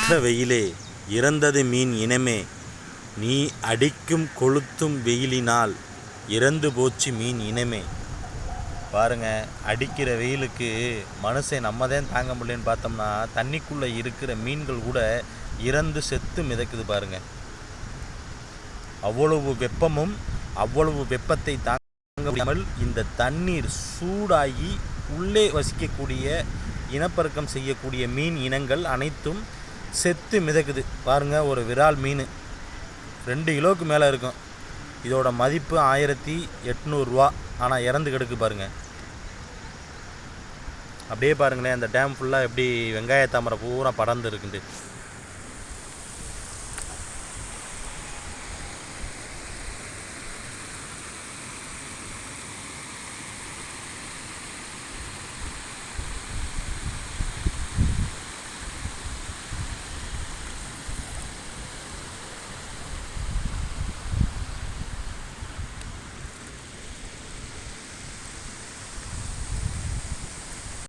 கொளுத்த வெயிலே, இறந்தது மீன் இனமே, நீ அடிக்கும் கொளுத்தும் வெயிலினால் இறந்து போச்சு மீன் இனமே. பாருங்க, அடிக்கிற வெயிலுக்கு மனுஷன் நம்ம தான் தாங்க முடியலன்னு பார்த்தோம்னா தண்ணிக்குள்ளே இருக்கிற மீன்கள் கூட இறந்து செத்து மிதக்குது பாருங்க. அவ்வளவு வெப்பமும் அவ்வளவு வெப்பத்தை தாங்க முடியாமல் இந்த தண்ணீர் சூடாகி உள்ளே வசிக்கக்கூடிய இனப்பெருக்கம் செய்யக்கூடிய மீன் இனங்கள் அனைத்தும் செத்து மிதக்குது பாருங்க. ஒரு விரால் மீன் 2 கிலோவுக்கு மேலே இருக்கும். இதோட மதிப்பு 1800 ரூபா. ஆனால் இறந்து கிடக்கு பாருங்க. அப்படியே பாருங்களேன், அந்த டேம் ஃபுல்லாக எப்படி வெங்காய தாமரை பூரா படர்ந்து இருக்குது.